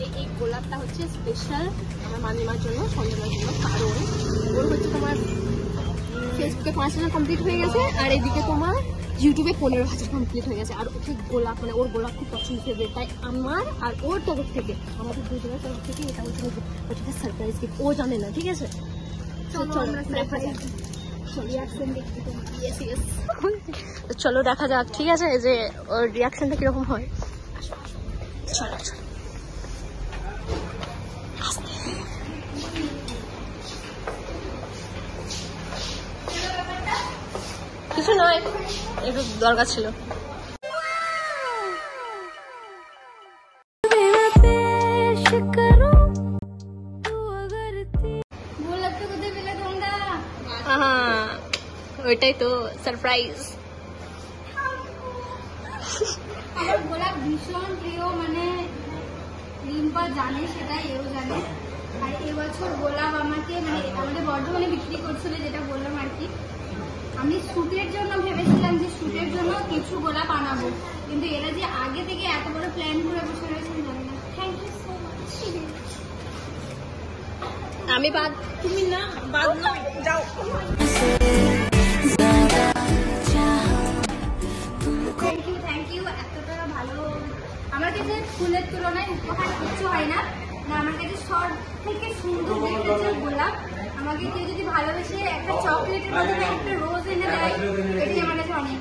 এই গোলাপটা হচ্ছে স্পেশাল আমার মামিমার জন্য, সঞ্জনার জন্য, কারণ ওর হচ্ছে তোমার ফেসবুকে 5,000 কমপ্লিট হয়ে গেছে, আর এদিকে তোমার ইউটিউবে 15,000 কমপ্লিট হয়ে গেছে। আর ওকে গোলাপ মানে ওর গোলাপ খুব পছন্দ ফেভারিট, তাই আমার আর ওর তরফ থেকে আমাদের দুজনের তরফ থেকে এটা হচ্ছে সারপ্রাইজ গিফট। ও জানে না, ঠিক আছে? চলো দেখা যাক, ঠিক আছে, যে ওর রিয়াকশনটা কিরকম হয়। চলো কিছু নয়, একটু দরকার ছিল। ওইটাই তো সারপ্রাইজ। আমার গোলাপ ভীষণ প্রিয়, মানে রিম্পা জানে সেটা, এও জানে। আর এবছর গোলাপ আমাকে মানে আমাদের বর্ধমানে বিক্রি করছিল, যেটা বললাম আর কি। আমি শুটের জন্য ভেবেছিলাম যে শুটের জন্য কিছু গোলাপ আনাবো, কিন্তু এরা যে আগে থেকে এত বড় প্ল্যান করে বসে রয়েছে জানি না। Thank you so much. আমি বাদ, তুমি না বাদ না, যাও। থ্যাংক ইউ, এতটা ভালো। আমার কাছে ফুলের তুলনায় উপহার কিছু হয় না, আমার কাছে সব থেকে সুন্দর দেখতে গোলাপ। আমাকে কেউ যদি ভালোবেসে একটা চকলেটের বদলে একটা রোজ এনে দেয়, এটাই আমার কাছে অনেক।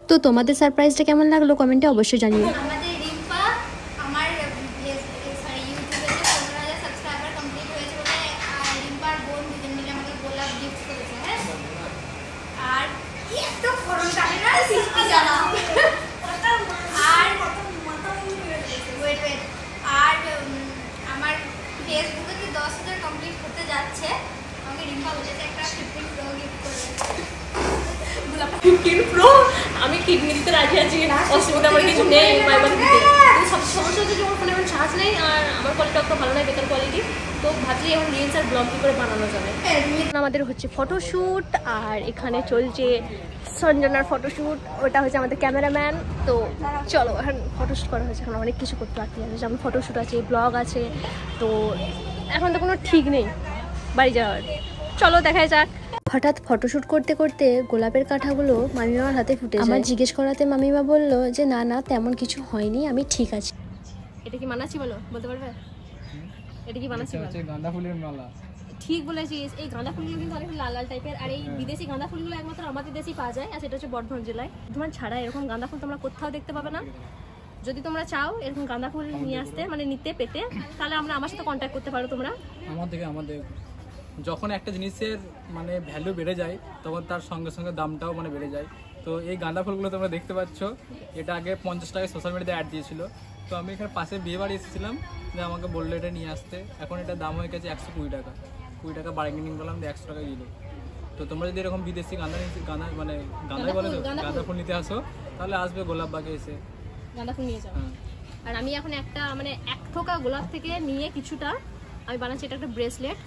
তো তোমাদের সারপ্রাইজটা কেমন লাগলো কমেন্টে অবশ্যই জানিও। আমাদের রিম্পা আমার ইউটিউবে যে 15,000 সাবস্ক্রাইবার কমপ্লিট হয়েছে বলে রিম্পার বোন দুজন মিলে আমাকে গোলাপ গিফট করেছে। হ্যাঁ, আর এত ফরম টানে না সৃষ্টি জানা। আর ওয়েট আর আমার ফেসবুকে কি 10,000 কমপ্লিট করতে যাচ্ছে, আমাকে রিম্পা বলেছে একটা 15 প্রো গিফট করবে। 15 প্রো আমি কিডনি দিতে রাজি আছি, অসুবিধা আমার কিছু নেই। সমস্যা হচ্ছে যে আমার ফোনে এখন চার্জ নেই, আর আমার কোয়ালিটি অত ভালো নয়, বেকার কোয়ালিটি। তো ভাবছি এখন রিলস আর ব্লগ কী করে বানানো যাবে। আমাদের হচ্ছে ফটোশ্যুট, আর এখানে চলছে সঞ্জনার ফটোশ্যুট, ওটা হচ্ছে আমাদের ক্যামেরাম্যান। তো চলো এখন ফটোশ্যুট করা হয়েছে, এখন অনেক কিছু করতে বাকি আছে, যেমন ফটোশ্যুট আছে, ব্লগ আছে। তো এখন তো কোনো ঠিক নেই বাড়ি যাওয়ার, চলো দেখাই যাক। হঠাৎ ফটোশুট করতে করতে গোলাপের কাঁঠাগুলো মামিমার হাতে ফুটে যায়। আমার জিজ্ঞেস করাতে মামিমা বলল যে না না তেমন কিছু হয়নি, আমি ঠিক আছি। এটা কি মানাচ্ছি বলো, বলতে পারবে? এটা কি বানাচ্ছি? গাঁদা ফুলের মালা। ঠিক বলেছিস, এই গাঁদা ফুলগুলো কিন্তু অনেক লাল লাল টাইপের, আর এই বিদেশি গাঁদা ফুলগুলো একমাত্র আমাদের দেশেই পাওয়া যায়, আর সেটা হচ্ছে বর্ধমান জেলায়। বর্ধমান ছাড়া এরকম গাঁদা ফুল তোমরা কোথাও দেখতে পাবে না। যদি তোমরা চাও এরকম গাঁদা ফুল নিয়ে আসতে, মানে নিতে পেতে, তাহলে আমার সাথে কন্ট্যাক্ট করতে পারো তোমরা। আমাদের যখন একটা জিনিসের মানে ভ্যালু বেড়ে যায়, তখন তার সঙ্গে সঙ্গে দামটাও মানে বেড়ে যায়। তো এই গাঁদা ফুলগুলো তোমরা দেখতে পাচ্ছ, এটা আগে 50 টাকায় সোশ্যাল মিডিয়াতে অ্যাড দিয়েছিল। তো আমি এখানে পাশে বিয়ে বাড়ি এসেছিলাম, যে আমাকে বললো এটা নিয়ে আসতে। এখন এটা দাম হয়ে গেছে 120 টাকা। 20 টাকা বার্গেনিং করলাম, 100 টাকা দিল। তো তোমরা যদি এরকম বিদেশি গাঁদাই বলে তো গাঁদা ফুল নিতে আসো, তাহলে আসবে গোলাপবাগে এসে গাঁদা ফুল নিয়ে যাও। আর আমি এখন একটা মানে 1 থোকা গোলাপ থেকে নিয়ে কিছুটা আমি বানাচ্ছি, এটা একটা ব্রেসলেট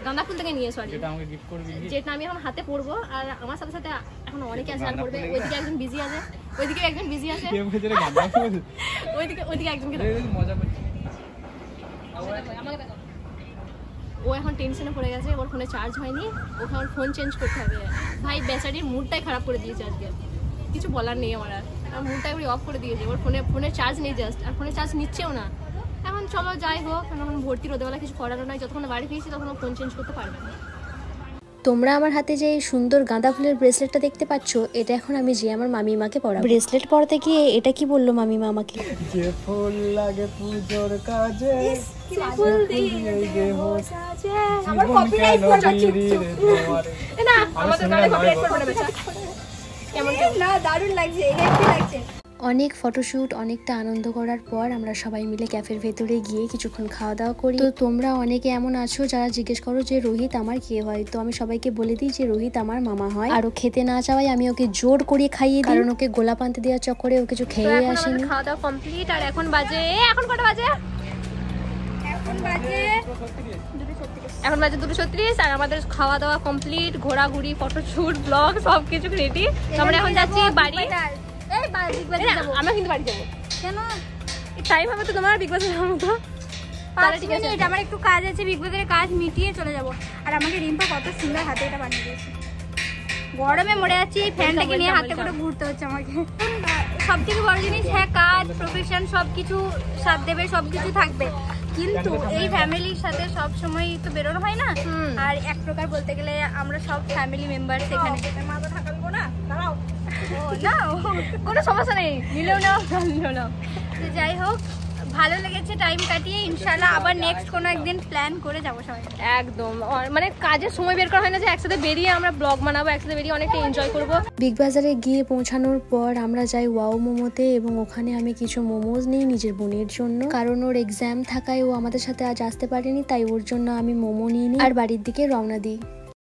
গাঁদা ফুল থেকে নিয়ে, সরি, যেটা আমাকে গিফট করবি, যেটা আমি এখন হাতে পরবো। আর আমার সাথে সাথে এখন অনেকে আছে আর পরবে। ওইদিকে একজন বিজি আছে, ওইদিকে একজন বিজি আছে, ওইদিকে একজনকে মজা করছি। ও এখন টেনশনে পড়ে গেছে, ওর ফোনে চার্জ হয়নি, ওকে আমার ফোন চেঞ্জ করতে হবে। ভাই বেচারির মুডটাই খারাপ করে দিয়েছে আজকে, কিছু বলার নেই আমার। আর মুডটাই পুরো অফ করে দিয়েছে, ওর ফোনে চার্জ নেই জাস্ট, আর ফোনে চার্জ নিচ্ছেও না। এখন চলো যাই হোক, এখন ভর্তি রোদেবেলা কিছু করার নয়, যতক্ষণ বাড়ি ফিরছি তখন ফোন চেঞ্জ করতে পারবে না। তোমরা আমার হাতে যে এই সুন্দর গাঁদা ফুলের ব্রেসলেটটা দেখতে পাচ্ছ, এটা এখন আমি যে আমার মামিমাকে পরাবো। ব্রেসলেট পরাতে গিয়ে এটা কি বললো মামিমা আমাকে, যে ফুল লাগে পূজোর কাজে, ফুল দিয়ে দেব সাজে। আমার কপিরাইট পড় যাচ্ছে না, আমাদের গানে কপিরাইট পড়বে না বেটা। কেমন না, দারুণ লাগছে, হেভি লাগছে। অনেক ফটোশ্যুট, অনেকটা আনন্দ করার পর আমরা সবাই মিলে ক্যাফের ভেতরে গিয়ে কিছুক্ষণ খাওয়া দাওয়া করি। তো তোমরা অনেকে এমন আছো যারা জিজ্ঞেস করো যে রোহিত আমার কে হয়। তো আমি সবাইকে বলে দিই যে রোহিত আমার মামা হয়। আর ও খেতে না চাওয়ায় আমি ওকে জোর করে খাইয়ে দিই, কারণ ওকে গোলাপ আনতে দেওয়ার চক্করে ও কিছু খেয়ে আসেনি। খাওয়া দাওয়া কমপ্লিট, আর এখন বাজে, এখন কটা বাজে? এখন বাজে 2:36, আর আমাদের খাওয়া দাওয়া কমপ্লিট, ঘোরাঘুরি, ফটোশ্যুট, ব্লগ সবকিছু রেডি। আমরা এখন যাচ্ছি বাড়ি। আমরা কিন্তু বাড়ি যাবো। কেন টাইম হবে তো তোমার বিগ বসের মতো। 5 মিনিট, আমার একটু কাজ আছে, বিগ বসের কাজ মিটিয়ে চলে যাব। আর আমাকে রিম্পা কত সুন্দর হাতে এটা বানিয়ে দিয়েছে, গরমে মরে যাচ্ছি, এই ফ্যানটাকে নিয়ে হাতে করে ঘুরতে হচ্ছে আমাকে। সব থেকে বড় জিনিস, হ্যাঁ কাজ প্রফেশন সব কিছু সাথ দেবে, সব কিছু থাকবে, কিন্তু এই ফ্যামিলির সাথে সব সময় তো বেরোনো হয় না। আর এক প্রকার বলতে গেলে আমরা সব ফ্যামিলি মেম্বার সেখানে। মাথা থাকালবো না, দাঁড়াও। ও না, কোনো সমস্যা নেই, নিলেও নাও নিলেও নাও। তো যাই হোক, ভালো লেগেছে টাইম কাটিয়ে, ইনশাআল্লাহ আবার নেক্সট কোনো একদিন প্ল্যান করে যাবো সবাই। একদম, মানে কাজের সময় বের করা হয় না যে একসাথে বেরিয়ে আমরা ব্লগ বানাবো, একসাথে বেরিয়ে অনেকটা এনজয় করবো। বিগ বাজারে গিয়ে পৌঁছানোর পর আমরা যাই ওয়াও মোমোতে, এবং ওখানে আমি কিছু মোমোজ নিই নিজের বোনের জন্য, কারণ ওর এক্সাম থাকায় ও আমাদের সাথে আজ আসতে পারেনি, তাই ওর জন্য আমি মোমো নিয়ে নিই আর বাড়ির দিকে রওনা দিই।